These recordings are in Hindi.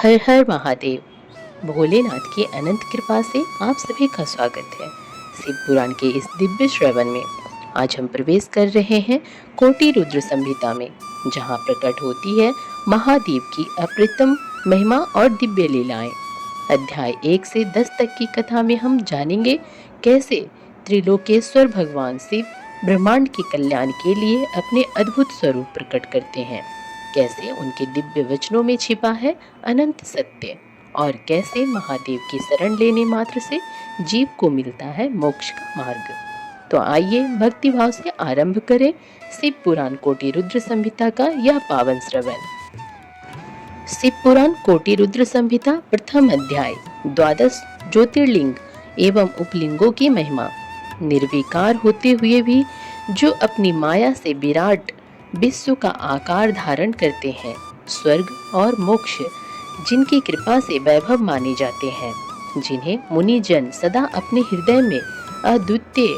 हर हर महादेव। भोलेनाथ की अनंत कृपा से आप सभी का स्वागत है शिव पुराण के इस दिव्य श्रवण में। आज हम प्रवेश कर रहे हैं कोटि रुद्र संहिता में, जहां प्रकट होती है महादेव की अप्रतिम महिमा और दिव्य लीलाएं। अध्याय 1 से 10 तक की कथा में हम जानेंगे कैसे त्रिलोकेश्वर भगवान शिव ब्रह्मांड के कल्याण के लिए अपने अद्भुत स्वरूप प्रकट करते हैं, कैसे उनके दिव्य वचनों में छिपा है अनंत सत्य, और कैसे महादेव की शरण लेने मात्र से जीव को मिलता है मोक्ष का मार्ग। तो आइए भक्ति भाव से आरंभ करें शिव पुराण कोटि रुद्र संहिता का यह पावन श्रवण। शिव पुराण कोटि रुद्र संहिता प्रथम अध्याय। 12 ज्योतिर्लिंग एवं उपलिंगों की महिमा। निर्विकार होते हुए भी जो अपनी माया से विराट विश्व का आकार धारण करते हैं, स्वर्ग और मोक्ष जिनकी कृपा से वैभव माने जाते हैं, जिन्हें मुनि जन सदा अपने हृदय में अद्वितीय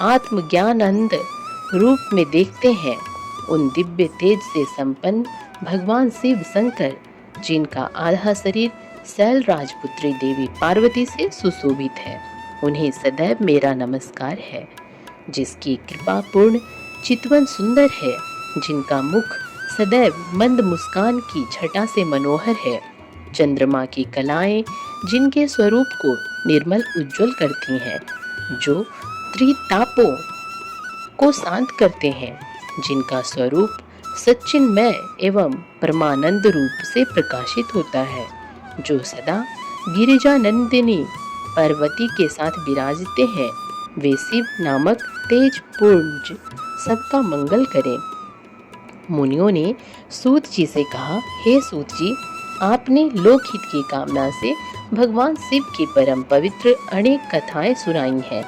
आत्मज्ञानंद रूप में देखते हैं, उन दिव्य तेज से संपन्न भगवान शिव शंकर, जिनका आधा शरीर शैल राजपुत्री देवी पार्वती से सुशोभित है, उन्हें सदैव मेरा नमस्कार है। जिसकी कृपा पूर्ण चितवन सुंदर है, जिनका मुख सदैव मंद मुस्कान की छटा से मनोहर है, चंद्रमा की कलाएं जिनके स्वरूप को निर्मल उज्जवल करती हैं, जो त्रितापों को शांत करते हैं, जिनका स्वरूप सच्चिन्मय एवं परमानंद रूप से प्रकाशित होता है, जो सदा गिरिजानंदिनी पार्वती के साथ विराजते हैं, वे शिव नामक तेज पुंज सबका मंगल करें। मुनियों ने सूत जी से कहा, हे सूत जी, आपने लोकहित की कामना से भगवान शिव की परम पवित्र अनेक कथाएं सुनाई हैं।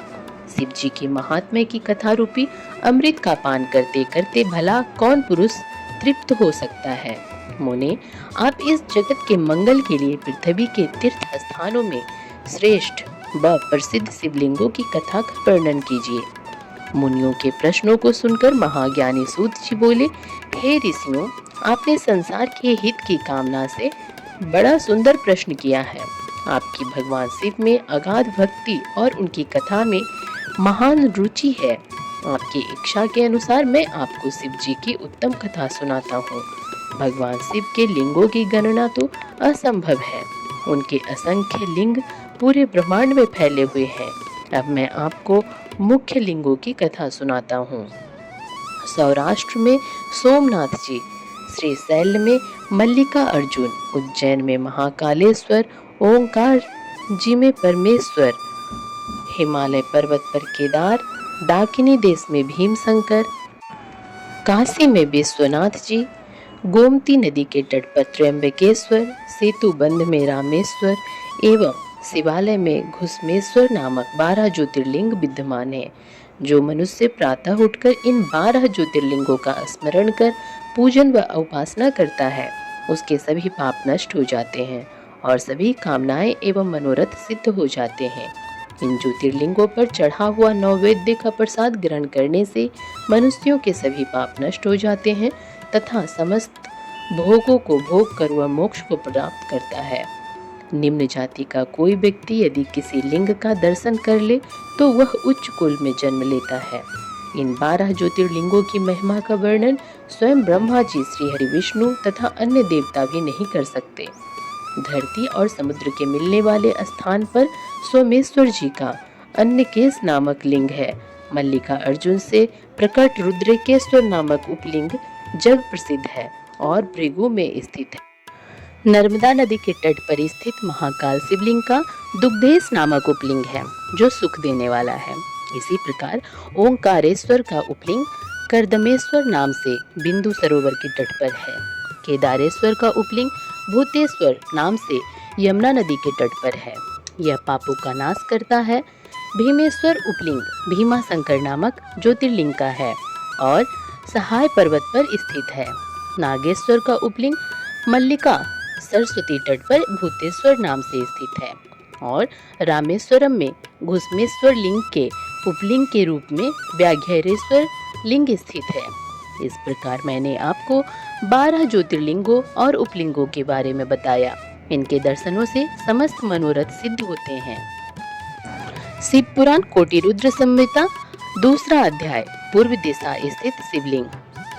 शिव जी की महात्म्य की कथा रूपी अमृत का पान करते करते भला कौन पुरुष तृप्त हो सकता है। मुने, आप इस जगत के मंगल के लिए पृथ्वी के तीर्थ स्थानों में श्रेष्ठ व प्रसिद्ध शिवलिंगों की कथा का वर्णन कीजिए। मुनियों के प्रश्नों को सुनकर महाज्ञानी सूत जी बोले, हे ऋषियों, आपने संसार के हित की कामना से बड़ा सुंदर प्रश्न किया है। आपकी भगवान शिव में अगाध भक्ति और उनकी कथा में महान रुचि है। आपकी इच्छा के अनुसार मैं आपको शिव जी की उत्तम कथा सुनाता हूँ। भगवान शिव के लिंगों की गणना तो असंभव है। उनके असंख्य लिंग पूरे ब्रह्मांड में फैले हुए हैं। अब मैं आपको मुख्य लिंगों की कथा सुनाता हूँ। सौराष्ट्र में सोमनाथ जी, श्रीशैल में मल्लिका अर्जुन, उज्जैन में महाकालेश्वर, ओंकार जी में परमेश्वर, हिमालय पर्वत पर केदार, दाकिनी देश में भीमशंकर, काशी में विश्वनाथ जी, गोमती नदी के तट पर त्र्यंबकेश्वर, सेतुबंध में रामेश्वर एवं शिवालय में घुसमेश्वर नामक 12 ज्योतिर्लिंग विद्यमान है। जो मनुष्य प्रातः उठकर इन 12 ज्योतिर्लिंगों का स्मरण कर पूजन व उपासना करता है, उसके सभी पाप नष्ट हो जाते हैं और सभी कामनाएं एवं मनोरथ सिद्ध हो जाते हैं। इन ज्योतिर्लिंगों पर चढ़ा हुआ नैवेद्य का प्रसाद ग्रहण करने से मनुष्यों के सभी पाप नष्ट हो जाते हैं तथा समस्त भोगों को भोग कर वह मोक्ष को प्राप्त करता है। निम्न जाति का कोई व्यक्ति यदि किसी लिंग का दर्शन कर ले तो वह उच्च कुल में जन्म लेता है। इन 12 ज्योतिर्लिंगों की महिमा का वर्णन स्वयं ब्रह्मा जी, श्री हरि विष्णु तथा अन्य देवता भी नहीं कर सकते। धरती और समुद्र के मिलने वाले स्थान पर सोमेश्वर जी का अन्नकेश नामक लिंग है। मल्लिका अर्जुन से प्रकट रुद्रकेश्वर नामक उपलिंग जग प्रसिद्ध है और भृगु में स्थित है। नर्मदा नदी के तट पर स्थित महाकाल शिवलिंग का दुग्धेश नामक उपलिंग है, जो सुख देने वाला है। इसी प्रकार ओंकारेश्वर का उपलिंग कर्दमेश्वर नाम से बिंदु सरोवर के तट पर है। केदारेश्वर का उपलिंग भूतेश्वर नाम से यमुना नदी के तट पर है। यह पापों का नाश करता है। भीमेश्वर उपलिंग भीमाशंकर नामक ज्योतिर्लिंग का है और सहाय पर्वत पर स्थित है। नागेश्वर का उपलिंग मल्लिका सरस्वती तट पर भूतेश्वर नाम से स्थित है और रामेश्वरम में घुसमेश्वर लिंग के उपलिंग के रूप में व्याघ्रेश्वर लिंग स्थित है। इस प्रकार मैंने आपको 12 ज्योतिर्लिंगों और उपलिंगों के बारे में बताया। इनके दर्शनों से समस्त मनोरथ सिद्ध होते हैं। शिव पुराण कोटि रुद्र संहिता, दूसरा अध्याय, पूर्व दिशा स्थित शिवलिंग।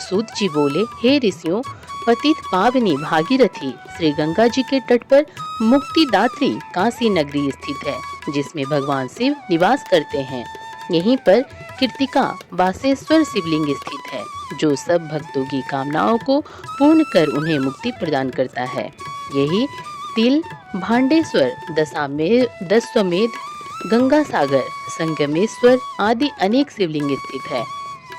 सूत जी बोले, हे ऋषियों, पतित पावनी भागीरथी श्री गंगा जी के तट पर मुक्तिदात्री काशी नगरी स्थित है, जिसमें भगवान शिव निवास करते हैं। यहीं पर कीर्तिका वासेश्वर शिवलिंग स्थित है, जो सब भक्तों की कामनाओं को पूर्ण कर उन्हें मुक्ति प्रदान करता है। यही तिल, भांडेश्वर, दशमेध, गंगा सागर, संगमेश्वर आदि अनेक शिवलिंग स्थित है।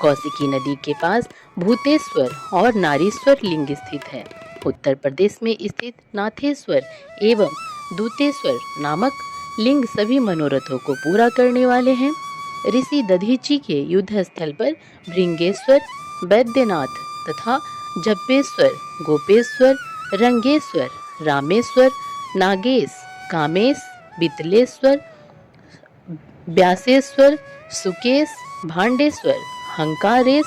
कौशिकी नदी के पास भूतेश्वर और नारीश्वर लिंग स्थित है। उत्तर प्रदेश में स्थित नाथेश्वर एवं दूतेश्वर नामक लिंग सभी मनोरथों को पूरा करने वाले हैं। ऋषि दधीची के युद्ध स्थल पर भृंगेश्वर, वैद्यनाथ तथा जप्पेश्वर, गोपेश्वर, रंगेश्वर, रामेश्वर, नागेश, कामेश, बितलेश्वर, व्यासेश्वर, सुकेश, भांडेश्वर, हंकारेश,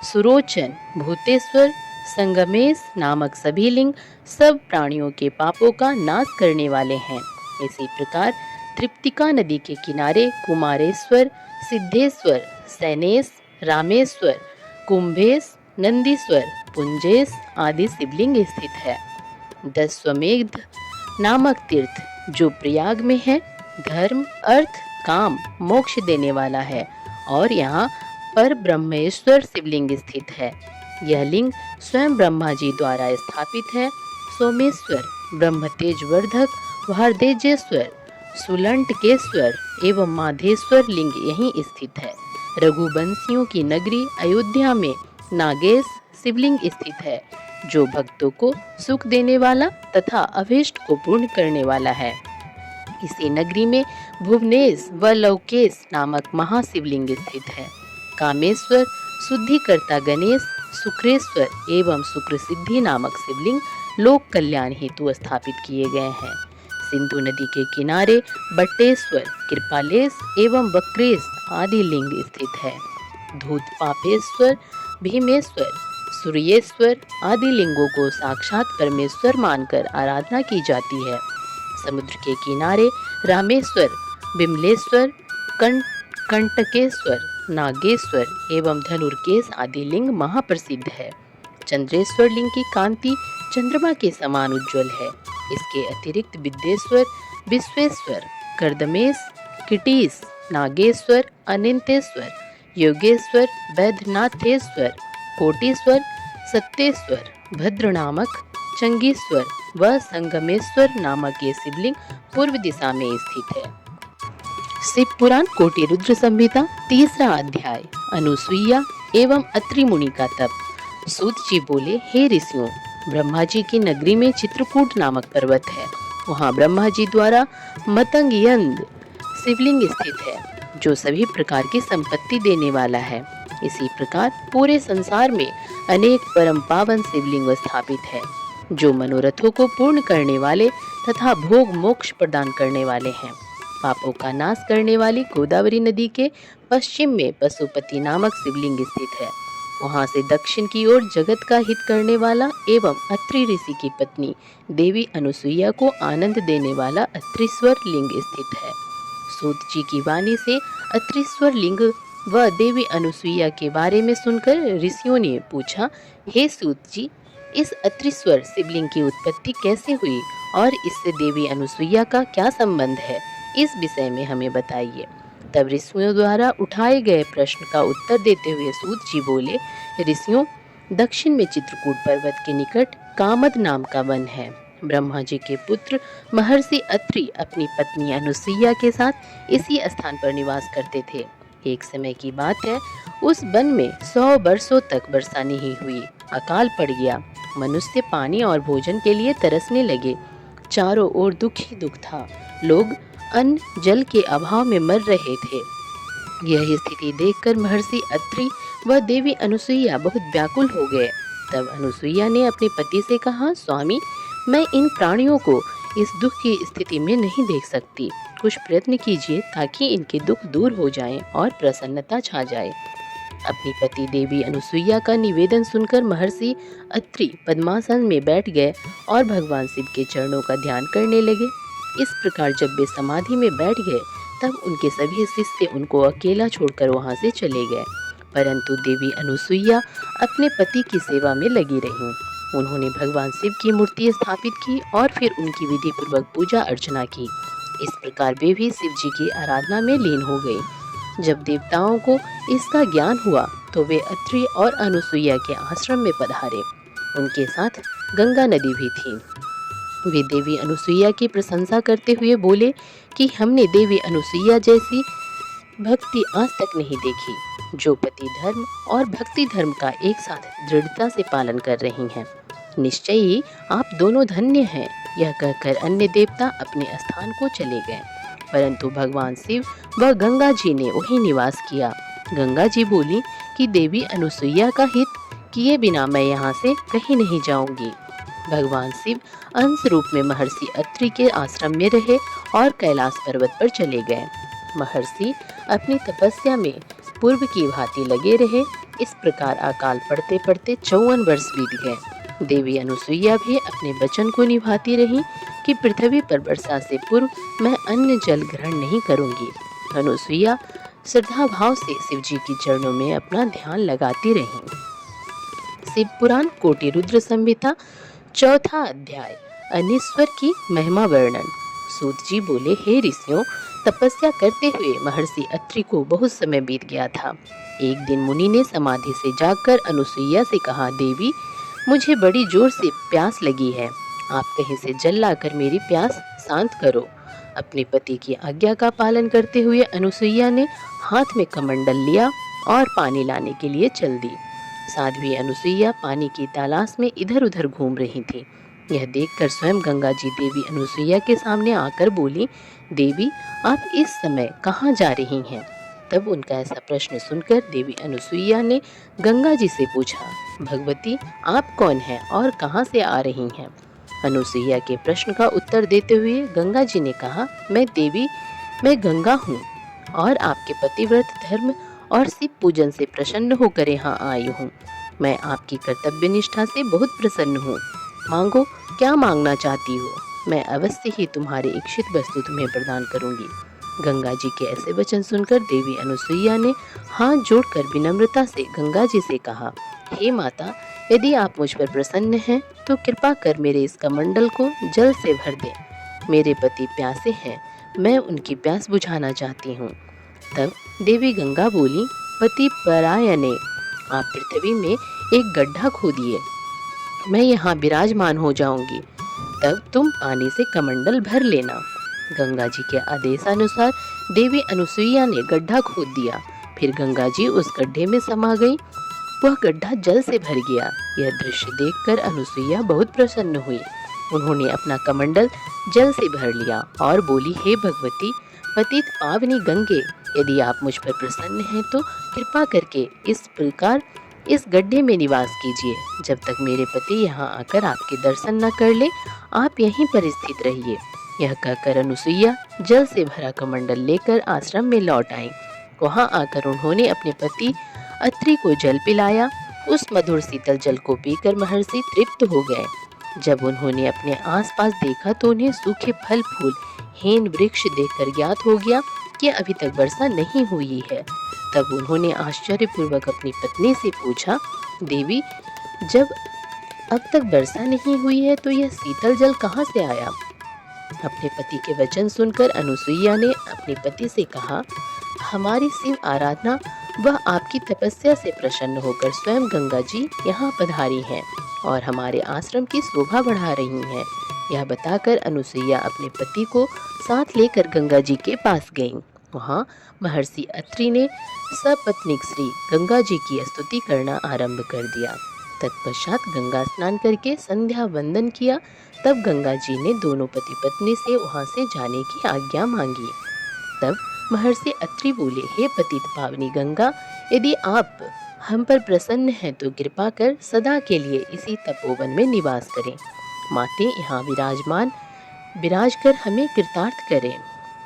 सुरोचन, भूतेश्वर, संगमेश नामक सभी लिंग सब प्राणियों के पापों का नाश करने वाले हैं। इसी प्रकार तृप्तिका नदी के किनारे कुमारेश्वर, सिद्धेश्वर, सैनेश, रामेश्वर, कुंभेश, नंदीश्वर, पुंजेश आदि शिवलिंग स्थित है। दशमेध नामक तीर्थ जो प्रयाग में है, धर्म, अर्थ, काम, मोक्ष देने वाला है और यहाँ पर ब्रह्मेश्वर शिवलिंग स्थित है। यह लिंग स्वयं ब्रह्मा जी द्वारा स्थापित है। सोमेश्वर, ब्रह्मतेजवर्धक, भारदेजेश्वर, सुलंटकेश्वर एवं माधेश्वर लिंग यहीं स्थित है। रघुवंशियों की नगरी अयोध्या में नागेश शिवलिंग स्थित है, जो भक्तों को सुख देने वाला तथा अभीष्ट को पूर्ण करने वाला है। इसी नगरी में भुवनेश व लौकेश नामक महाशिवलिंग स्थित है। कामेश्वर, शुद्धिकर्ता गणेश, शुक्रेश्वर एवं शुक्र सिद्धि नामक शिवलिंग लोक कल्याण हेतु स्थापित किए गए हैं। सिंधु नदी के किनारे बट्टेश्वर, कृपालेश एवं वक्रेश आदि लिंग स्थित है। धूतपापेश्वर, भीमेश्वर, सूर्येश्वर आदि लिंगों को साक्षात परमेश्वर मानकर आराधना की जाती है। समुद्र के किनारे रामेश्वर, बिमलेश्वर, कंटकेश्वर, नागेश्वर एवं धनुर्केश आदि लिंग महाप्रसिद्ध है। चंद्रेश्वर लिंग की कांति चंद्रमा के समान उज्जवल है। इसके अतिरिक्त विद्येश्वर, विश्वेश्वर, कर्दमेश, किटीस, नागेश्वर, अनंतेश्वर, योगेश्वर, वैद्यनाथेश्वर, कोटेश्वर, सत्तेश्वर, भद्र नामक, चंगीश्वर व संगमेश्वर नामक ये शिवलिंग पूर्व दिशा में स्थित है। शिव पुराण कोटि रुद्र संहिता, तीसरा अध्याय, अनुसुईया एवं अत्रि मुनि का तप। सूत जी बोले, हे ऋषियों, ब्रह्मा जी की नगरी में चित्रकूट नामक पर्वत है। वहाँ ब्रह्मा जी द्वारा मतंगयंद शिवलिंग स्थित है, जो सभी प्रकार की संपत्ति देने वाला है। इसी प्रकार पूरे संसार में अनेक परम पावन शिवलिंग स्थापित है, जो मनोरथों को पूर्ण करने वाले तथा भोग मोक्ष प्रदान करने वाले हैं। पापों का नाश करने वाली गोदावरी नदी के पश्चिम में पशुपति नामक शिवलिंग स्थित है। वहां से दक्षिण की ओर जगत का हित करने वाला एवं अत्रि ऋषि की पत्नी देवी अनुसुईया को आनंद देने वाला अत्रीश्वर लिंग स्थित है। सूत जी की वाणी से अत्रीश्वर लिंग व देवी अनुसुईया के बारे में सुनकर ऋषियों ने पूछा, हे सूत जी, इस अत्रीश्वर शिवलिंग की उत्पत्ति कैसे हुई और इससे देवी अनुसुईया का क्या संबंध है, इस विषय में हमें बताइए। तब ऋषियों द्वारा उठाए गए प्रश्न का उत्तर देते हुए सूत जी बोले, ऋषियों, दक्षिण में चित्रकूट पर्वत के निकट कामद नाम का वन है। ब्रह्मा जी के पुत्र महर्षि अत्रि अपनी पत्नी अनुसुईया के साथ इसी स्थान पर निवास करते थे। एक समय की बात है, उस वन में 100 वर्षों तक वर्षा नहीं हुई। अकाल पड़ गया। मनुष्य पानी और भोजन के लिए तरसने लगे। चारों ओर दुख ही दुख था। लोग अन्न जल के अभाव में मर रहे थे। यह स्थिति देखकर महर्षि अत्रि व देवी अनुसुईया बहुत व्याकुल हो गए। तब अनुसुईया ने अपने पति से कहा, स्वामी, मैं इन प्राणियों को इस दुख की स्थिति में नहीं देख सकती। कुछ प्रयत्न कीजिए ताकि इनके दुख दूर हो जाएं और प्रसन्नता छा जाए। अपनी पति देवी अनुसुईया का निवेदन सुनकर महर्षि अत्रि पद्मासन में बैठ गए और भगवान शिव के चरणों का ध्यान करने लगे। इस प्रकार जब वे समाधि में बैठ गए तब उनके सभी शिष्य उनको अकेला छोड़कर वहां से चले गए, परंतु देवी अनुसुईया अपने पति की सेवा में लगी रहीं। उन्होंने भगवान शिव की मूर्ति स्थापित की और फिर उनकी विधि पूर्वक पूजा अर्चना की। इस प्रकार वे भी शिव जी की आराधना में लीन हो गई। जब देवताओं को इसका ज्ञान हुआ तो वे अत्रि और अनुसुईया के आश्रम में पधारे। उनके साथ गंगा नदी भी थी। वे देवी अनुसुईया की प्रशंसा करते हुए बोले कि हमने देवी अनुसुईया जैसी भक्ति आज तक नहीं देखी, जो पति धर्म और भक्ति धर्म का एक साथ दृढ़ता से पालन कर रही हैं। निश्चय ही आप दोनों धन्य हैं। यह कहकर अन्य देवता अपने स्थान को चले गए, परंतु भगवान शिव व गंगा जी ने वहीं निवास किया। गंगा जी बोली कि देवी अनुसुईया का हित किए बिना मैं यहाँ से कहीं नहीं जाऊंगी। भगवान शिव अंश रूप में महर्षि अत्रि के आश्रम में रहे और कैलाश पर्वत पर चले गए। महर्षि अपनी तपस्या में पूर्व की भांति लगे रहे। इस प्रकार अकाल पड़ते पड़ते 54 वर्ष बीत गए। देवी अनुसुईया भी अपने वचन को निभाती रही कि पृथ्वी पर वर्षा से पूर्व मैं अन्न जल ग्रहण नहीं करूंगी। अनुसुईया श्रद्धा भाव से शिव जी की चरणों में अपना ध्यान लगाती रहीं। शिव पुराण कोटि रुद्र संहिता 4था अध्याय अनीश्वर की महिमा वर्णन। सूत जी बोले, हे ऋषियों, तपस्या करते हुए महर्षि अत्रि को बहुत समय बीत गया था। एक दिन मुनि ने समाधि से जागकर अनुसुईया से कहा, देवी, मुझे बड़ी जोर से प्यास लगी है। आप कहीं से जल लाकर मेरी प्यास शांत करो। अपने पति की आज्ञा का पालन करते हुए अनुसुईया ने हाथ में कमंडल लिया और पानी लाने के लिए चल दी। साध्वी अनुसुईया पानी की तलाश में इधर उधर घूम रही थी। यह देखकर स्वयं गंगा जी देवी अनुसुईया के सामने आकर बोली, देवी, आप इस समय कहाँ जा रही हैं? तब उनका ऐसा प्रश्न सुनकर देवी अनुसुईया ने गंगा जी से पूछा, भगवती, आप कौन हैं और कहाँ से आ रही हैं? अनुसुईया के प्रश्न का उत्तर देते हुए गंगा जी ने कहा, मैं गंगा हूँ और आपके पतिव्रत धर्म और शिव पूजन से प्रसन्न होकर यहाँ आई हूँ। मैं आपकी कर्तव्य निष्ठा से बहुत प्रसन्न हूँ। मांगो, क्या मांगना चाहती हो? मैं अवश्य ही तुम्हारी इच्छित वस्तु तुम्हें प्रदान करूंगी। गंगा जी के ऐसे वचन सुनकर देवी अनुसुईया ने हाथ जोड़कर विनम्रता से गंगा जी से कहा, हे माता, यदि आप मुझ पर प्रसन्न हैं तो कृपा कर मेरे इस कमंडल को जल से भर दें। मेरे पति प्यासे हैं, मैं उनकी प्यास बुझाना चाहती हूँ। तब देवी गंगा बोली, पति परायणे, आप पृथ्वी में एक गड्ढा खोदिए, मैं यहाँ विराजमान हो जाऊंगी। तब तुम पानी से कमंडल भर लेना। गंगा जी के आदेशानुसार देवी अनुसुईया ने गड्ढा खोद दिया। फिर गंगा जी उस गड्ढे में समा गई। वह गड्ढा जल से भर गया। यह दृश्य देखकर अनुसुईया बहुत प्रसन्न हुई। उन्होंने अपना कमंडल जल से भर लिया और बोली, हे भगवती, पतित पावनी गंगे, यदि आप मुझ पर प्रसन्न हैं तो कृपा करके इस प्रकार इस गड्ढे में निवास कीजिए। जब तक मेरे पति यहाँ आकर आपके दर्शन न कर ले, आप यहीं पर स्थित रहिए। यह कहकर अनुसुईया जल से भरा कमंडल लेकर आश्रम में लौट आई। वहाँ आकर उन्होंने अपने पति अत्रि को जल पिलाया। उस मधुर शीतल जल को पीकर महर्षि तृप्त हो गए। जब उन्होंने अपने आसपास देखा तो उन्हें सूखे फल फूल हेन वृक्ष देखकर ज्ञात हो गया कि अभी तक वर्षा नहीं हुई है। तब उन्होंने आश्चर्यपूर्वक अपनी पत्नी से पूछा, देवी, जब अब तक वर्षा नहीं हुई है तो यह शीतल जल कहाँ से आया? अपने पति के वचन सुनकर अनुसुईया ने अपने पति से कहा, हमारी शिव आराधना वह आपकी तपस्या से प्रसन्न होकर स्वयं गंगा जी यहाँ पधारी हैं और हमारे आश्रम की शोभा बढ़ा रही हैं। यह बताकर अनुसुईया अपने पति को साथ लेकर गंगा जी के पास गईं। वहाँ महर्षि अत्रि ने सपत्नीक श्री गंगा जी की स्तुति करना आरंभ कर दिया। तत्पश्चात गंगा स्नान करके संध्या वंदन किया। तब गंगा जी ने दोनों पति पत्नी से वहाँ से जाने की आज्ञा मांगी। तब महर्षि अत्रि बोले, हे पतित पावनी गंगा, यदि आप हम पर प्रसन्न हैं तो कृपा कर सदा के लिए इसी तपोवन में निवास करें। माते यहाँ विराज कर हमें कृतार्थ करें।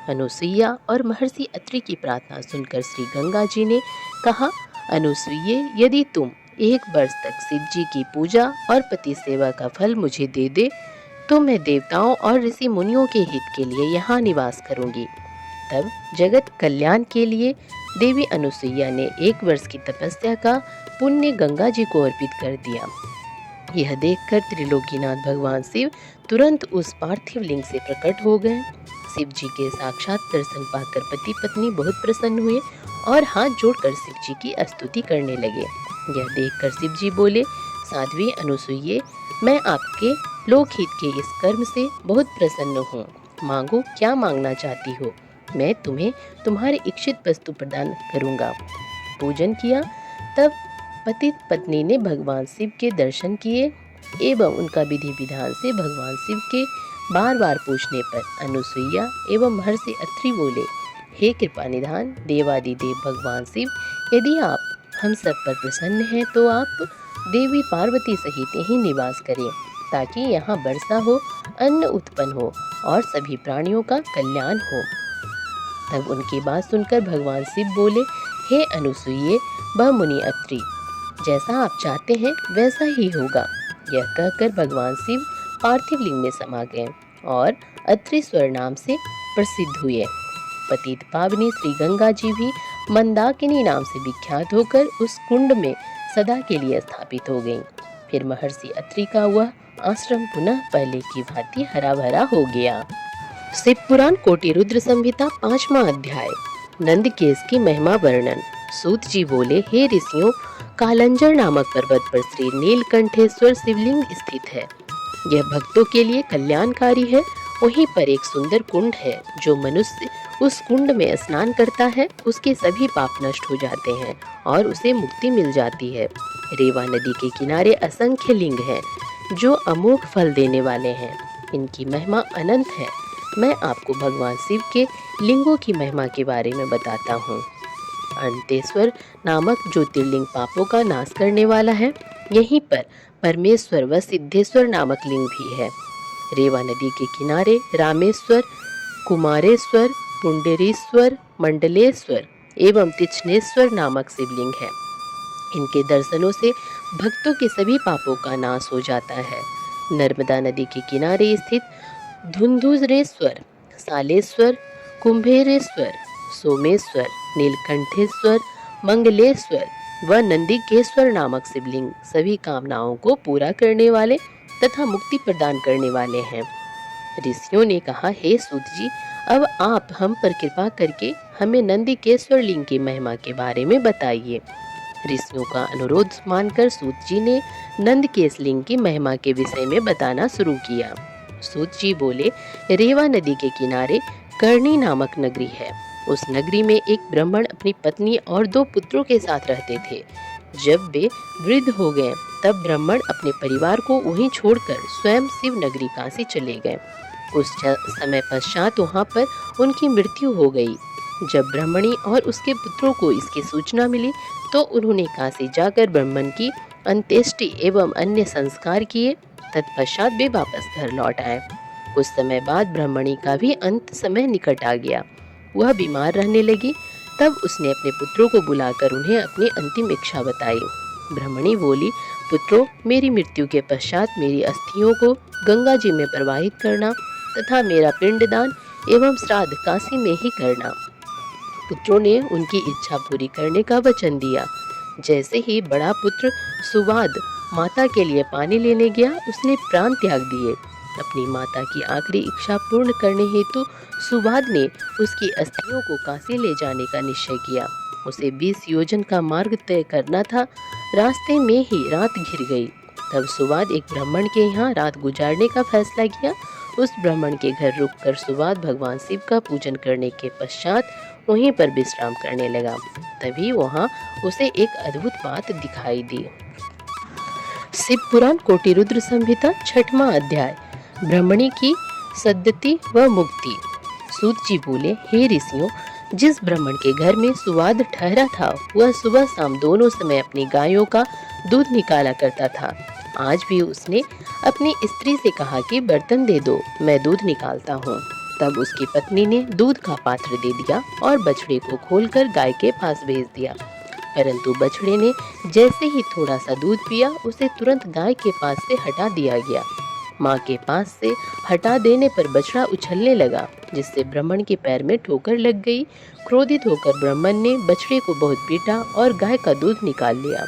अनुसुईया और महर्षि अत्रि की प्रार्थना सुनकर श्री गंगा जी ने कहा, अनुसुईये, यदि तुम 1 वर्ष तक शिव जी की पूजा और पति सेवा का फल मुझे दे दे तो मैं देवताओं और ऋषि मुनियों के हित के लिए यहाँ निवास करूंगी। तब जगत कल्याण के लिए देवी अनुसुईया ने 1 वर्ष की तपस्या का पुण्य गंगा जी को अर्पित कर दिया। यह देखकर त्रिलोकीनाथ भगवान शिव तुरंत उस पार्थिव लिंग से प्रकट हो गए। शिव जी के साक्षात दर्शन पाकर पति पत्नी बहुत प्रसन्न हुए और हाथ जोड़कर शिव जी की स्तुति करने लगे। यह देखकर शिव जी बोले, साध्वी अनुसुईये, मैं आपके लोकहित के इस कर्म से बहुत प्रसन्न हूँ। मांगो, क्या मांगना चाहती हो, मैं तुम्हें तुम्हारी इच्छित वस्तु प्रदान करूँगा। पूजन किया। तब पति पत्नी ने भगवान शिव के दर्शन किए एवं उनका विधि विधान से भगवान शिव के बार बार पूछने पर अनुसुईया एवं महर्षि अत्रि बोले, हे कृपा निधान देवादिदेव भगवान शिव, यदि आप हम सब पर प्रसन्न हैं तो आप देवी पार्वती सहित यहीं निवास करें ताकि यहाँ वर्षा हो, अन्न उत्पन्न हो और सभी प्राणियों का कल्याण हो। तब उनकी बात सुनकर भगवान शिव बोले, हे अनुसुईये व मुनि अत्रि, जैसा आप चाहते हैं वैसा ही होगा। यह कहकर भगवान शिव पार्थिव लिंग में समा गए और अत्रिस्वर नाम से प्रसिद्ध हुए। पतित पावनी श्री गंगा जी भी मंदाकिनी नाम से विख्यात होकर उस कुंड में सदा के लिए स्थापित हो गईं। फिर महर्षि अत्रि का वह आश्रम पुनः पहले की भांति हरा भरा हो गया। शिव पुराण कोटि रुद्र संहिता 5वां अध्याय। नंद केस की महिमा वर्णन। सूत जी बोले, हे ऋषियों, कालंजर नामक पर्वत पर श्री नीलकंठेश्वर शिवलिंग स्थित है। यह भक्तों के लिए कल्याणकारी है। वहीं पर एक सुंदर कुंड है। जो मनुष्य उस कुंड में स्नान करता है उसके सभी पाप नष्ट हो जाते हैं और उसे मुक्ति मिल जाती है। रेवा नदी के किनारे असंख्य लिंग हैं जो अमोघ फल देने वाले हैं। इनकी महिमा अनंत है। मैं आपको भगवान शिव के लिंगों की महिमा के बारे में बताता हूँ। अनंतेश्वर नामक ज्योतिर्लिंग पापों का नाश करने वाला है। यहीं पर परमेश्वर व सिद्धेश्वर नामक लिंग भी है। रेवा नदी के किनारे रामेश्वर, कुमारेश्वर, पुंडरीश्वर, मंडलेश्वर एवं तिछनेश्वर नामक शिवलिंग है। इनके दर्शनों से भक्तों के सभी पापों का नाश हो जाता है। नर्मदा नदी के किनारे स्थित धुंधुरेश्वर, सालेश्वर, कुंभेरेश्वर, सोमेश्वर, नीलकंठेश्वर, मंगलेश्वर व नंदिकेश्वर नामक शिवलिंग सभी कामनाओं को पूरा करने वाले तथा मुक्ति प्रदान करने वाले हैं। ऋषियों ने कहा, हे सूत जी, अब आप हम पर कृपा करके हमें नंदिकेश्वर लिंग की महिमा के बारे में बताइए। ऋषियों का अनुरोध मानकर सूत जी ने नंदकेश लिंग की महिमा के विषय में बताना शुरू किया। सूत जी बोले, रेवा नदी के किनारे कर्णी नामक नगरी है। उस नगरी में एक ब्राह्मण अपनी पत्नी और 2 पुत्रों के साथ रहते थे। जब वे वृद्ध हो गए तब ब्राह्मण अपने परिवार को वहीं छोड़कर स्वयं शिव नगरी काशी चले गए। कुछ समय पश्चात वहां पर उनकी मृत्यु हो गई। जब ब्राह्मणी और उसके पुत्रों को इसकी सूचना मिली तो उन्होंने काशी जाकर ब्राह्मण की अंत्येष्टि एवं अन्य संस्कार किए। तत्पश्चात वे वापस घर लौट आए। कुछ समय बाद ब्राह्मणी का भी अंत समय निकट आ गया। वह बीमार रहने लगी। तब उसने अपने पुत्रों को बुलाकर उन्हें अपनी अंतिम इच्छा बताई। ब्राह्मणी बोली, पुत्रों, मेरी मृत्यु के पश्चात मेरी अस्थियों को गंगा जी में प्रवाहित करना तथा मेरा पिंडदान एवं श्राद्ध काशी में ही करना। पुत्रों ने उनकी इच्छा पूरी करने का वचन दिया। जैसे ही बड़ा पुत्र सुवाद माता के लिए पानी लेने गया, उसने प्राण त्याग दिए। अपनी माता की आखिरी इच्छा पूर्ण करने हेतु सुवाद ने उसकी अस्थियों को काशी ले जाने का निश्चय किया। उसे 20 योजन का मार्ग तय करना था। रास्ते में ही रात घिर गई। तब सुवाद एक ब्राह्मण के यहाँ रात गुजारने का फैसला किया। उस ब्राह्मण के घर रुककर सुवाद भगवान शिव का पूजन करने के पश्चात वहीं पर विश्राम करने लगा। तभी वहाँ उसे एक अद्भुत बात दिखाई दी। शिव पुराण कोटि रुद्र संहिता 6वां अध्याय। ब्राह्मणी की सद्गति व मुक्ति। सूत जी बोले, हे ऋषियों, जिस ब्राह्मण के घर में सुवाद ठहरा था वह सुबह शाम दोनों समय अपनी गायों का दूध निकाला करता था। आज भी उसने अपनी स्त्री से कहा कि बर्तन दे दो, मैं दूध निकालता हूँ। तब उसकी पत्नी ने दूध का पात्र दे दिया और बछड़े को खोलकर गाय के पास भेज दिया। परंतु बछड़े ने जैसे ही थोड़ा सा दूध पिया, उसे तुरंत गाय के पास से हटा दिया गया। माँ के पास से हटा देने पर बछड़ा उछलने लगा, जिससे ब्राह्मण के पैर में ठोकर लग गई। क्रोधित होकर ब्राह्मण ने बछड़े को बहुत पीटा और गाय का दूध निकाल लिया।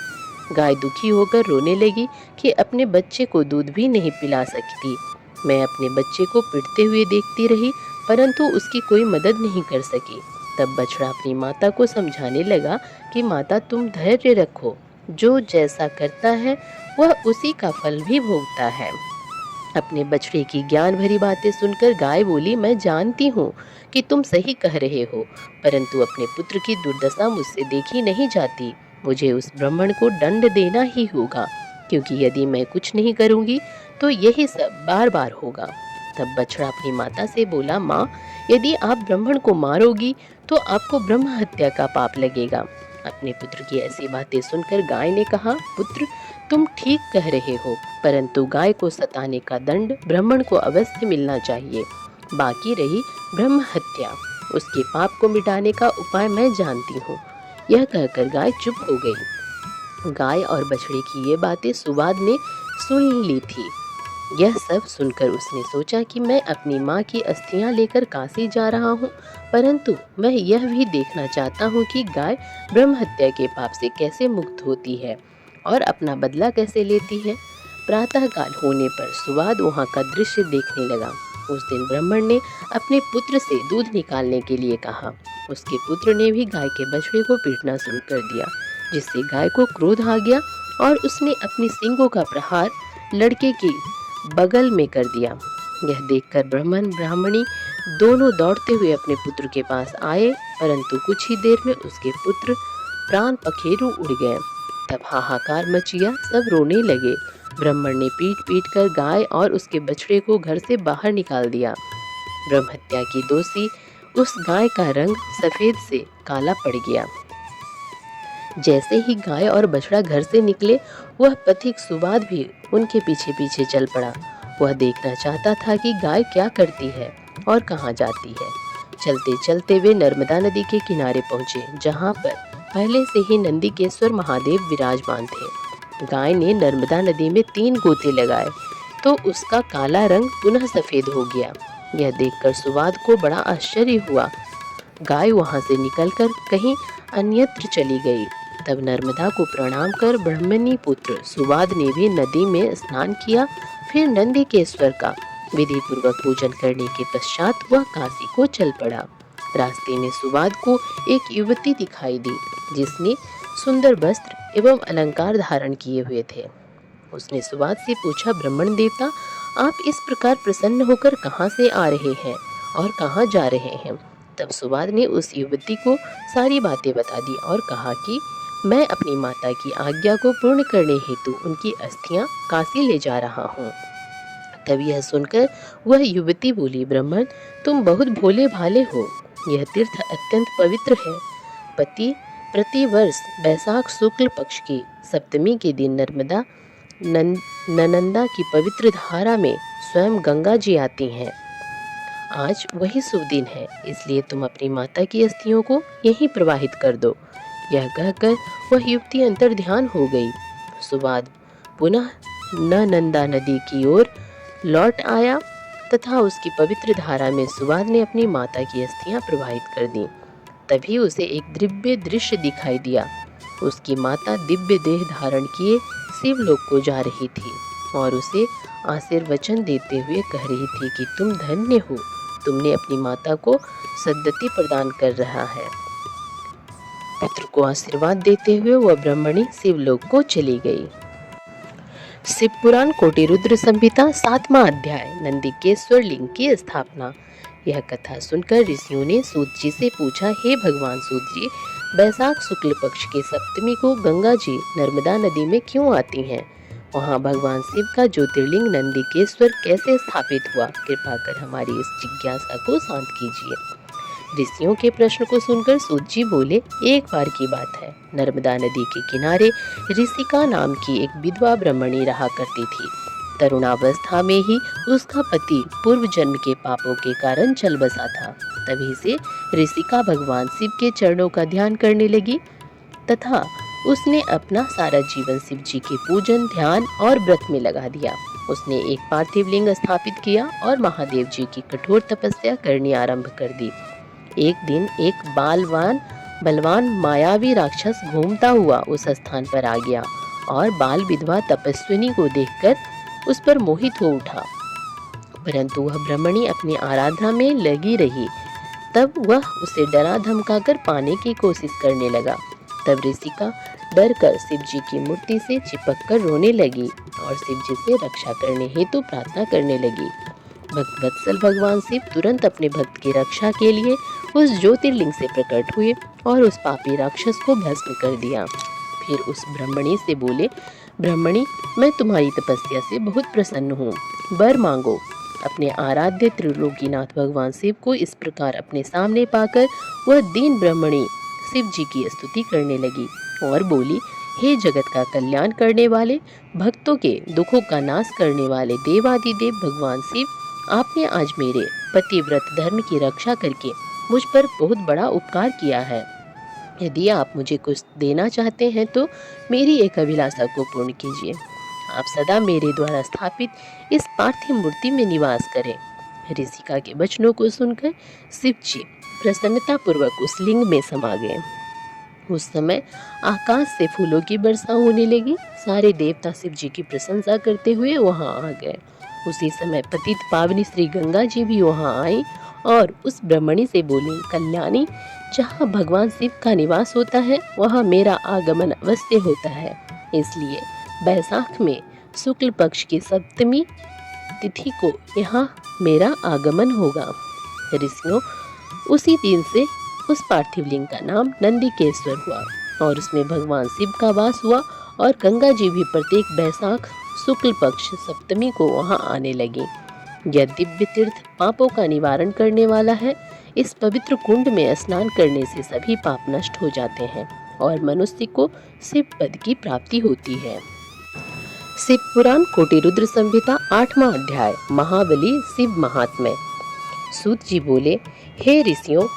गाय दुखी होकर रोने लगी कि अपने बच्चे को दूध भी नहीं पिला सकती। मैं अपने बच्चे को पिटते हुए देखती रही, परंतु उसकी कोई मदद नहीं कर सकी। तब बछड़ा अपनी माता को समझाने लगा कि माता, तुम धैर्य रखो, जो जैसा करता है वह उसी का फल भी भोगता है। अपने बछड़े की ज्ञान भरी बातें सुनकर गाय बोली, मैं जानती हूँ कि तुम सही कह रहे हो, परंतु अपने पुत्र की दुर्दशा मुझसे देखी नहीं जाती। मुझे उस ब्राह्मण को दंड देना ही होगा, क्योंकि यदि मैं कुछ नहीं करूँगी तो यही सब बार बार होगा। तब बछड़ा अपनी माता से बोला, माँ, यदि आप ब्राह्मण को मारोगी तो आपको ब्रह्म हत्या का पाप लगेगा। अपने पुत्र की ऐसी बातें सुनकर गाय ने कहा, पुत्र, तुम ठीक कह रहे हो, परंतु गाय को सताने का दंड ब्राह्मण को अवश्य मिलना चाहिए। बाकी रही ब्रह्म हत्या, उसके पाप को मिटाने का उपाय मैं जानती हूँ। यह कहकर गाय चुप हो गई। गाय और बछड़े की ये बातें सुवाद ने सुन ली थी। यह सब सुनकर उसने सोचा कि मैं अपनी माँ की अस्थियां लेकर काशी जा रहा हूँ, परंतु मैं यह भी देखना चाहता हूँ कि गाय ब्रह्म हत्या के पाप से कैसे मुक्त होती है और अपना बदला कैसे लेती है। प्रातःकाल होने पर सुवाद वहाँ का दृश्य देखने लगा। उस दिन ब्राह्मण ने अपने पुत्र से दूध निकालने के लिए कहा। उसके पुत्र ने भी गाय के बछड़े को पीटना शुरू कर दिया, जिससे गाय को क्रोध आ गया और उसने अपनी सींगों का प्रहार लड़के की बगल में कर दिया। यह देखकर ब्राह्मण ब्राह्मणी दोनों दौड़ते हुए अपने पुत्र के पास आए, परंतु कुछ ही देर में उसके पुत्र प्राण पखेरु उड़ गए। तब हाहाकार मचिया, सब रोने लगे। ब्राह्मण ने पीट पीट कर गाय और उसके बछड़े को घर से बाहर निकाल दिया। ब्रह्म हत्या की दोषी उस गाय का रंग सफेद से काला पड़ गया। जैसे ही गाय और बछड़ा घर से निकले, वह पथिक सुवाद भी उनके पीछे पीछे चल पड़ा। वह देखना चाहता था कि गाय क्या करती है और कहाँ जाती है। चलते चलते वे नर्मदा नदी के किनारे पहुंचे, जहाँ पर पहले से ही नंदीकेश्वर महादेव विराजमान थे। गाय ने नर्मदा नदी में 3 गोते लगाए तो उसका काला रंग पुनः सफेद हो गया। यह देखकर सुवाद को बड़ा आश्चर्य हुआ। गाय वहां से निकलकर कहीं अन्यत्र चली गई। तब नर्मदा को प्रणाम कर ब्रह्मणी पुत्र सुवाद ने भी नदी में स्नान किया। फिर नंदीकेश्वर का विधि पूर्वक पूजन करने के पश्चात वह काशी को चल पड़ा। रास्ते में सुवाद को एक युवती दिखाई दी, जिसने सुंदर वस्त्र एवं अलंकार धारण किए हुए थे। उसने सुवाद से पूछा, ब्राह्मण देवता, आप इस प्रकार प्रसन्न होकर कहाँ से आ रहे हैं और कहाँ जा रहे हैं? तब सुवाद ने उस युवती को सारी बातें बता दी और कहा कि मैं अपनी माता की आज्ञा को पूर्ण करने हेतु उनकी अस्थियां काशी ले जा रहा हूँ। तब यह सुनकर वह युवती बोली, ब्राह्मण, तुम बहुत भोले भाले हो। यह तीर्थ अत्यंत पवित्र है। प्रति वर्ष बैसाख शुक्ल पक्ष की सप्तमी के दिन नर्मदा ननंदा की पवित्र धारा में स्वयं गंगा जी आती हैं। आज वही शुभ दिन है, इसलिए तुम अपनी माता की अस्थियों को यहीं प्रवाहित कर दो। यह कहकर वह युवती अंतर ध्यान हो गई। सुवाद पुनः नंदा नदी की ओर लौट आया तथा उसकी पवित्र धारा में सुवाद ने अपनी माता की अस्थियां प्रवाहित कर दी। तभी उसे एक दिव्य दृश्य दिखाई दिया। उसकी माता दिव्य देह धारण किए शिवलोक को जा रही थी और उसे आशीर्वचन देते हुए कह रही थी कि तुम धन्य हो, तुमने अपनी माता को सद्गति प्रदान कर रहा है। पुत्र को आशीर्वाद देते हुए वह ब्राह्मणी शिवलोक को चली गई। शिव पुराण कोटि रुद्र संहिता 7वां अध्याय, नंदीकेश्वर लिंग की स्थापना। यह कथा सुनकर ऋषियों ने सूत जी से पूछा, हे भगवान सूत जी, बैसाख शुक्ल पक्ष के सप्तमी को गंगा जी नर्मदा नदी में क्यों आती हैं? वहाँ भगवान शिव का ज्योतिर्लिंग नंदीकेश्वर कैसे स्थापित हुआ? कृपा कर हमारी इस जिज्ञासा को शांत कीजिए। ऋषियों के प्रश्न को सुनकर सूत जी बोले, एक बार की बात है, नर्मदा नदी के किनारे ऋषिका नाम की एक विधवा ब्राह्मणी रहा करती थी। तरुणावस्था में ही उसका पति पूर्व जन्म के पापों के कारण चल बसा था। तभी से ऋषिका भगवान शिव के चरणों का ध्यान करने लगी। तथा उसने अपना सारा जीवन शिव जी के पूजन, ध्यान और व्रत में लगा दिया। उसने एक पार्थिव लिंग स्थापित किया और महादेव जी की कठोर तपस्या करनी आरंभ कर दी। एक दिन एक बलवान मायावी राक्षस घूमता हुआ उस स्थान पर आ गया और बाल विधवा तपस्विनी को देखकर उस पर मोहित हो उठा, परंतु वह ब्रह्मणी अपनी आराधना में लगी रही। तब वह उसे डरा धमकाकर पाने की कोशिश करने लगा। तब ऋषिका डर कर शिव जी की मूर्ति से चिपक कर रोने लगी और शिव जी से रक्षा करने हेतु प्रार्थना करने लगी। भक्त वत्सल भगवान शिव तुरंत अपने भक्त की रक्षा के लिए उस ज्योतिर्लिंग से प्रकट हुए और उस पापी राक्षस को भस्म कर दिया। फिर उस ब्रह्मणी से बोले, ब्रह्मणी, मैं तुम्हारी तपस्या से बहुत प्रसन्न हूँ, वर मांगो। अपने आराध्य त्रिलोकीनाथ भगवान शिव को इस प्रकार अपने सामने पाकर वह दीन ब्रह्मणी शिव जी की स्तुति करने लगी और बोली, हे जगत का कल्याण करने वाले, भक्तों के दुखों का नाश करने वाले देवादिदेव भगवान शिव, आपने आज मेरे पतिव्रत धर्म की रक्षा करके मुझ पर बहुत बड़ा उपकार किया है। यदि आप मुझे कुछ देना चाहते हैं तो मेरी एक अभिलाषा को पूर्ण कीजिए। आप सदा मेरे द्वारा स्थापित इस पार्थिव मूर्ति में निवास करें। ऋषिका के वचनों को सुनकर शिव जी प्रसन्नता पूर्वक उस लिंग में समा गए। उस समय आकाश से फूलों की वर्षा होने लगी। सारे देवता शिव जी की प्रशंसा करते हुए वहां आ गए। उसी समय पतित पावनी श्री गंगा जी भी वहां आई और उस ब्रह्मणी से बोली, कल्याणी, जहाँ भगवान शिव का निवास होता है वहाँ मेरा आगमन अवश्य होता है। इसलिए बैसाख में शुक्ल पक्ष की सप्तमी तिथि को यहाँ मेरा आगमन होगा। ऋषियों, उसी दिन से उस पार्थिव लिंग का नाम नंदिकेश्वर हुआ और उसमें भगवान शिव का वास हुआ और गंगा जी भी प्रत्येक बैसाख शुक्ल पक्ष सप्तमी को वहां आने लगी। यह दिव्य तीर्थ पापों का निवारण करने वाला है। इस पवित्र कुंड में स्नान करने से सभी पाप नष्ट हो जाते हैं और मनुष्य को शिव पद की प्राप्ति होती है। शिव पुराण कोटि रुद्र संहिता 8वां अध्याय महाबली शिव महात्म्य। सूत जी बोले, हे ऋषियों,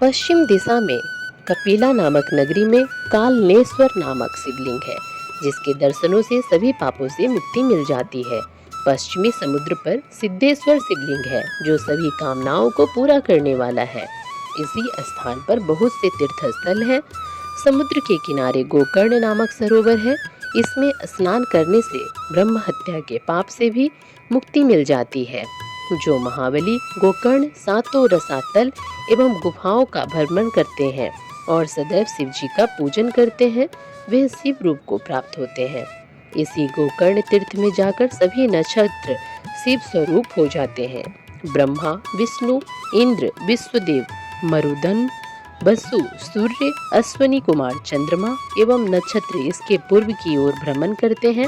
पश्चिम दिशा में कपिला नामक नगरी में कालनेश्वर नामक शिवलिंग है, जिसके दर्शनों से सभी पापों से मुक्ति मिल जाती है। पश्चिमी समुद्र पर सिद्धेश्वर शिवलिंग है, जो सभी कामनाओं को पूरा करने वाला है। इसी स्थान पर बहुत से तीर्थ स्थल है। समुद्र के किनारे गोकर्ण नामक सरोवर है। इसमें स्नान करने से ब्रह्म हत्या के पाप से भी मुक्ति मिल जाती है। जो महाबली गोकर्ण सातों रसातल एवं गुफाओं का भ्रमण करते हैं और सदैव शिव जी का पूजन करते हैं, वे शिव रूप को प्राप्त होते हैं। इसी गोकर्ण तीर्थ में जाकर सभी नक्षत्र शिव स्वरूप हो जाते हैं। ब्रह्मा, विष्णु, इंद्र, विश्वदेव, मरुदन, वसु, सूर्य, अश्वनी कुमार, चंद्रमा एवं नक्षत्र इसके पूर्व की ओर भ्रमण करते हैं।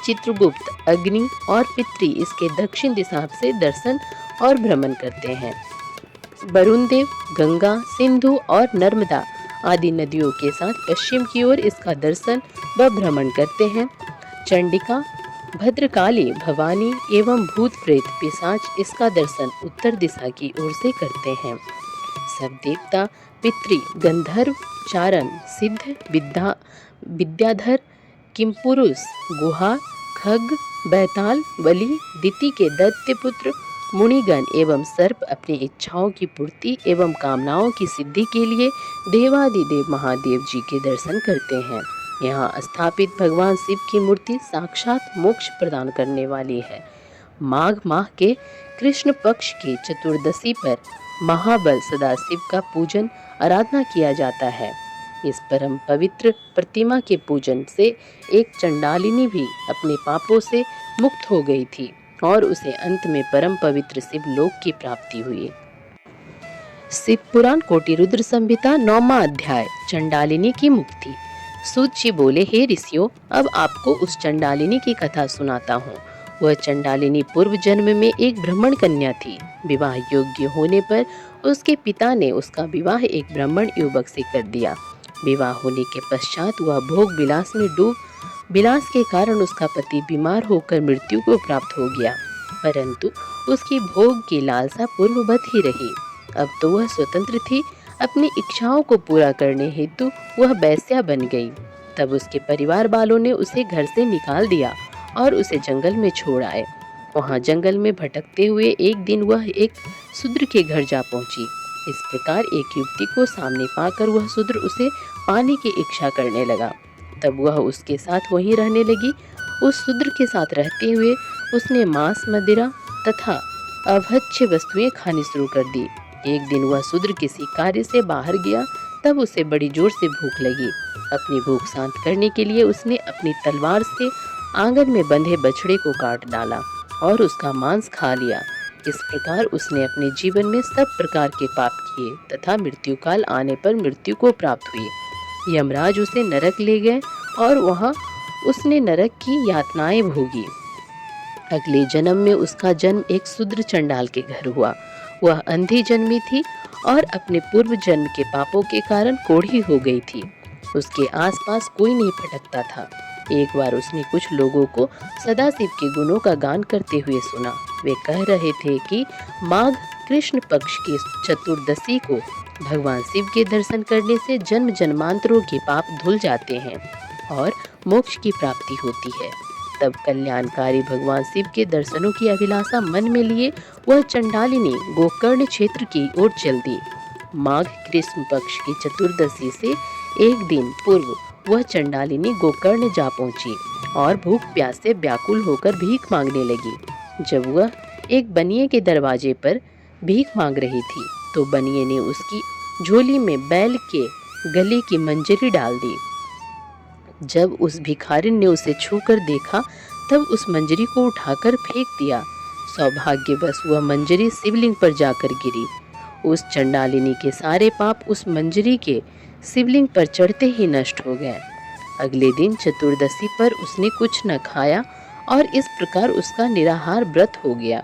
चित्रगुप्त, अग्नि और पितृ इसके दक्षिण दिशा से दर्शन और भ्रमण करते हैं। वरुण देव, गंगा, सिंधु और नर्मदा आदि नदियों के साथ पश्चिम की ओर इसका दर्शन व भ्रमण करते हैं। चंडिका, भद्रकाली, भवानी एवं भूत प्रेत पिशाच इसका दर्शन उत्तर दिशा की ओर से करते हैं। सब देवता, पितृ, गंधर्व, चारण, सिद्ध, विद्याधर, किमपुरुष, गुहा, खग, बैताल, बलि, दिति के दैत्य पुत्र, मुनिगण एवं सर्प अपनी इच्छाओं की पूर्ति एवं कामनाओं की सिद्धि के लिए देवादिदेव महादेव जी के दर्शन करते हैं। यहाँ स्थापित भगवान शिव की मूर्ति साक्षात मोक्ष प्रदान करने वाली है। माघ माह के कृष्ण पक्ष की चतुर्दशी पर महाबल सदाशिव का पूजन आराधना किया जाता है। इस परम पवित्र प्रतिमा के पूजन से एक चंडालिनी भी अपने पापों से मुक्त हो गई थी और उसे अंत में परम पवित्र शिव लोक की प्राप्ति हुई। शिव पुराण कोटि रुद्र संहिता 9वां अध्याय चंडालिनी की मुक्ति। सूत जी बोले, हे ऋषियों, अब आपको उस चंडालिनी की कथा सुनाता हूँ। वह चंडालिनी पूर्व जन्म में एक ब्राह्मण कन्या थी। विवाह योग्य होने पर उसके पिता ने उसका विवाह एक ब्राह्मण युवक से कर दिया। विवाह होने के पश्चात वह भोग विलास में डूब विलास के कारण उसका पति बीमार होकर मृत्यु को प्राप्त हो गया, परंतु उसकी भोग की लालसा पूर्ववत ही रही। अब तो वह स्वतंत्र थी, अपनी इच्छाओं को पूरा करने हेतु वह वेश्या बन गई। तब उसके परिवार वालों ने उसे घर से निकाल दिया और उसे जंगल में छोड़ आए। वहाँ जंगल में भटकते हुए एक दिन वह एक शूद्र के घर जा पहुंची। इस प्रकार एक युवती को सामने पाकर वह शूद्र उसे पाने की इच्छा करने लगा। तब वह उसके साथ वहीं रहने लगी। उस शूद्र के साथ रहते हुए उसने मांस, मदिरा तथा अभक्ष्य वस्तुएं खानी शुरू कर दी। एक दिन वह शूद्र किसी कार्य से बाहर गया, तब उसे बड़ी जोर से भूख लगी। अपनी भूख शांत करने के लिए उसने अपनी तलवार से आंगन में बंधे बछड़े को काट डाला और उसका मांस खा लिया। इस प्रकार उसने अपने जीवन में सब प्रकार के पाप किए तथा मृत्यु काल आने पर मृत्यु को प्राप्त हुई। यमराज उसे नरक ले गए और वहां उसने नरक की यातनाएं भोगी। अगले जन्म में उसका जन्म एक शूद्र चंडाल के घर हुआ। वह अंधी जन्मी थी और अपने पूर्व जन्म के पापों के कारण कोढ़ी हो गई थी। उसके आसपास कोई नहीं भटकता था। एक बार उसने कुछ लोगों को सदाशिव के गुणों का गान करते हुए सुना। वे कह रहे थे कि माघ कृष्ण पक्ष की चतुर्दशी को भगवान शिव के दर्शन करने से जन्म जन्मांतरों के पाप धुल जाते हैं और मोक्ष की प्राप्ति होती है। तब कल्याणकारी भगवान शिव के दर्शनों की अभिलाषा मन में लिए वह चंडालिनी गोकर्ण क्षेत्र की ओर चल दी। माघ कृष्ण पक्ष की चतुर्दशी से एक दिन पूर्व वह चंडालिनी गोकर्ण जा पहुंची और भूख प्यास से व्याकुल होकर भीख मांगने लगी। जब वह एक बनिए के दरवाजे पर भीख मांग रही थी तो बनिए ने उसकी झोली में बैल के गले की मंजरी डाल दी। जब उस भिखारिन ने उसे छूकर देखा तब उस मंजरी को उठाकर फेंक दिया। सौभाग्यवश वह मंजरी शिवलिंग पर जाकर गिरी। उस चंडालिनी के सारे पाप उस मंजरी के शिवलिंग पर चढ़ते ही नष्ट हो गए। अगले दिन चतुर्दशी पर उसने कुछ न खाया और इस प्रकार उसका निराहार व्रत हो गया।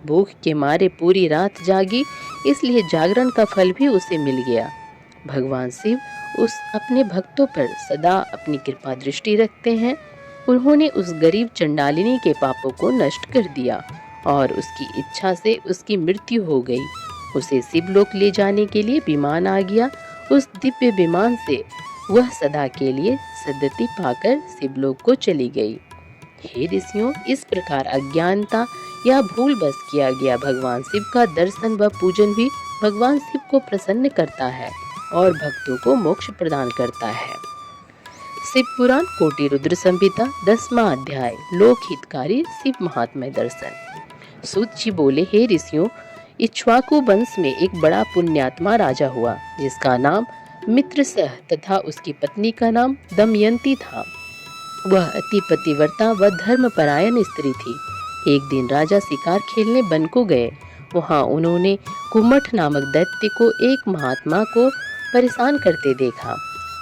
भूख के मारे पूरी रात जागी, इसलिए जागरण का फल भी उसे मिल गया। भगवान शिव उस अपने भक्तों पर सदा अपनी कृपा दृष्टि रखते हैं। उन्होंने उस गरीब चंडालिनी के पापों को नष्ट कर दिया और उसकी इच्छा से उसकी मृत्यु हो गई। उसे शिवलोक ले जाने के लिए विमान आ गया। उस दिव्य विमान से वह सदा के लिए सद्गति पाकर शिवलोक को चली गई। हे ऋषियों, इस प्रकार अज्ञानता या भूल बस किया गया भगवान शिव का दर्शन व पूजन भी भगवान शिव को प्रसन्न करता है और भक्तों को मोक्ष प्रदान करता है। शिव पुराण कोटि रुद्र संहिता 10वां अध्याय लोक हितकारी शिव महात्म्य दर्शन। सूत जी बोले, हे ऋषियों, इक्ष्वाकु वंश में एक बड़ा पुण्यात्मा राजा हुआ जिसका नाम मित्रसह तथा उसकी पत्नी का नाम दमयंती था। वह अति पतिव्रता व धर्मपरायण स्त्री थी। एक दिन राजा शिकार खेलने वन को गए। वहां उन्होंने कुमठ नामक दैत्य को एक महात्मा को परेशान करते देखा।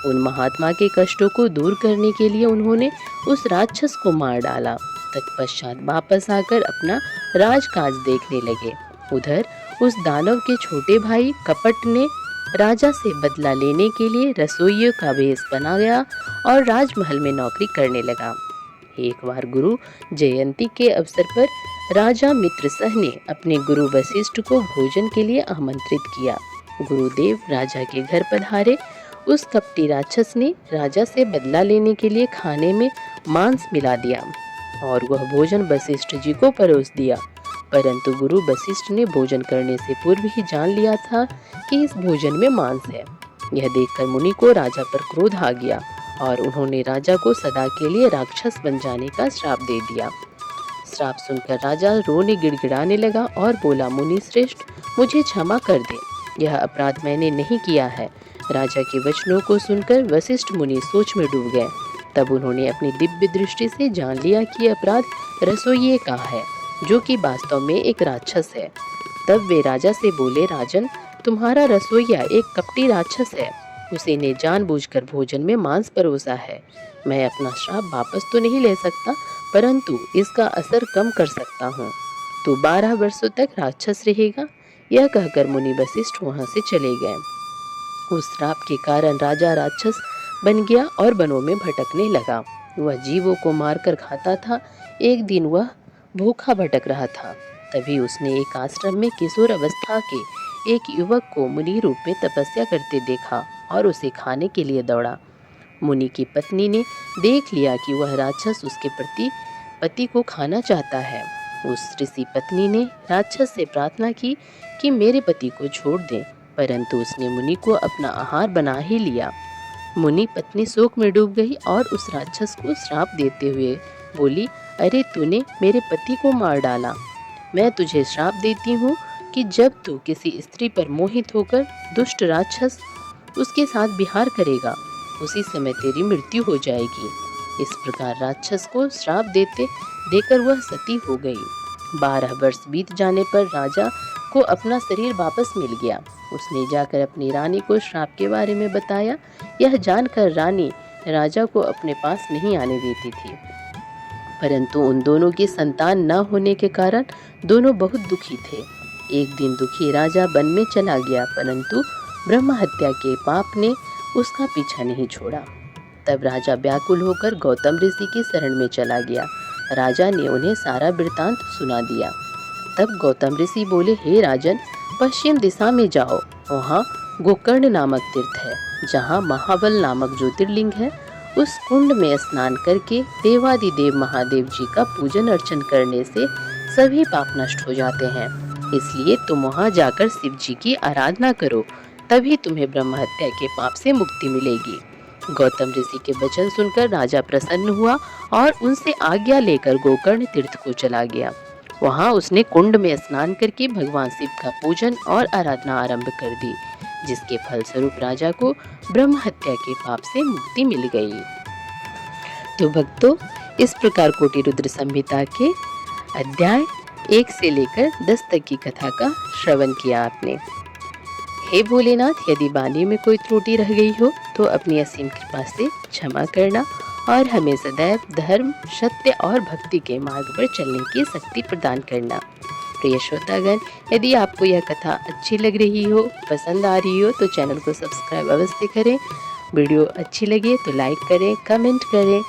उन महात्मा के कष्टों को दूर करने के लिए उन्होंने उस राक्षस को मार डाला। तत्पश्चात वापस आकर अपना राजकाज देखने लगे। उधर उस दानव के छोटे भाई कपट ने राजा से बदला लेने के लिए रसोइयों का भेष बना गया और राजमहल में नौकरी करने लगा। एक बार गुरु जयंती के अवसर पर राजा मित्रसह ने अपने गुरु वशिष्ठ को भोजन के लिए आमंत्रित किया। गुरुदेव राजा के घर पधारे। उस कपटी राक्षस ने राजा से बदला लेने के लिए खाने में मांस मिला दिया और वह भोजन वशिष्ठ जी को परोस दिया। परंतु गुरु वशिष्ठ ने भोजन करने से पूर्व ही जान लिया था कि इस भोजन में मांस है। यह देखकर मुनि को राजा पर क्रोध आ गया और उन्होंने राजा को सदा के लिए राक्षस बन जाने का श्राप दे दिया। श्राप सुनकर राजा रोने गिड़गिड़ाने लगा और बोला, मुनि श्रेष्ठ, मुझे क्षमा कर दे, यह अपराध मैंने नहीं किया है। राजा के वचनों को सुनकर वशिष्ठ मुनि सोच में डूब गए। तब उन्होंने अपनी दिव्य दृष्टि से जान लिया कि अपराध रसोइये का है, जो कि वास्तव में एक राक्षस है। तब वे राजा से बोले, राजन, तुम्हारा रसोइया एक कपटी राक्षस है। उसी ने जानबूझकर भोजन में मांस परोसा है। मैं अपना श्राप वापस तो नहीं ले सकता, परंतु इसका असर कम कर सकता हूँ। तो 12 वर्षों तक राक्षस रहेगा। यह कहकर मुनि वशिष्ठ वहां से चले गए। उस श्राप के कारण राजा राक्षस बन गया और वनों में भटकने लगा। वह जीवों को मारकर खाता था। एक दिन वह भूखा भटक रहा था। तभी उसने एक आश्रम में किशोर अवस्था के एक युवक को मुनि रूप में तपस्या करते देखा और उसे खाने के लिए दौड़ा। मुनि की पत्नी ने देख लिया कि वह राक्षस उसके पति को खाना चाहता है। उस ऋषि पत्नी ने राक्षस से प्रार्थना की कि मेरे पति को छोड़ दे, परंतु उसने मुनि को अपना आहार बना ही लिया। मुनि पत्नी शोक में डूब गई और उस राक्षस को श्राप देते हुए बोली, अरे तूने मेरे पति को मार डाला। मैं तुझे श्राप देती हूँ कि जब तू किसी स्त्री पर मोहित होकर दुष्ट राक्षस उसके साथ विहार करेगा, उसी समय तेरी मृत्यु हो जाएगी। इस प्रकार राक्षस को श्राप देकर वह सती हो गई। 12 वर्ष बीत जाने पर राजा को अपना शरीर वापस मिल गया। उसने जाकर अपनी रानी को श्राप के बारे में बताया। यह जानकर रानी राजा को अपने पास नहीं आने देती थी, परंतु उन दोनों की संतान न होने के कारण दोनों बहुत दुखी थे। एक दिन दुखी राजा वन में चला गया, परंतु ब्रह्म हत्या के पाप ने उसका पीछा नहीं छोड़ा। तब राजा व्याकुल होकर गौतम ऋषि की शरण में चला गया। राजा ने उन्हें सारा वृतांत सुना दिया। तब गौतम ऋषि बोले, हे राजन, पश्चिम दिशा में जाओ, वहाँ गोकर्ण नामक तीर्थ है, जहाँ महाबल नामक ज्योतिर्लिंग है। उस कुंड में स्नान करके देवादिदेव महादेव जी का पूजन अर्चन करने से सभी पाप नष्ट हो जाते हैं। इसलिए तुम वहाँ जाकर शिव जी की आराधना करो, तभी तुम्हें ब्रह्म हत्या के पाप से मुक्ति मिलेगी। गौतम ऋषि के वचन सुनकर राजा प्रसन्न हुआ और उनसे आज्ञा लेकर गोकर्ण तीर्थ को चला गया। वहाँ उसने कुंड में स्नान करके भगवान शिव का पूजन और आराधना आरंभ कर दी, जिसके फलस्वरूप राजा को ब्रह्म हत्या के पाप से मुक्ति मिल गई। तो भक्तों, इस प्रकार कोटि रुद्र संहिता के अध्याय 1 से लेकर 10 तक की कथा का श्रवण किया आपने। हे भोलेनाथ, यदि वाणी में कोई त्रुटि रह गई हो तो अपनी असीम कृपा से क्षमा करना और हमें सदैव धर्म, सत्य और भक्ति के मार्ग पर चलने की शक्ति प्रदान करना। प्रिय श्रोतागण, यदि आपको यह कथा अच्छी लग रही हो, पसंद आ रही हो, तो चैनल को सब्सक्राइब अवश्य करें। वीडियो अच्छी लगे तो लाइक करें, कमेंट करें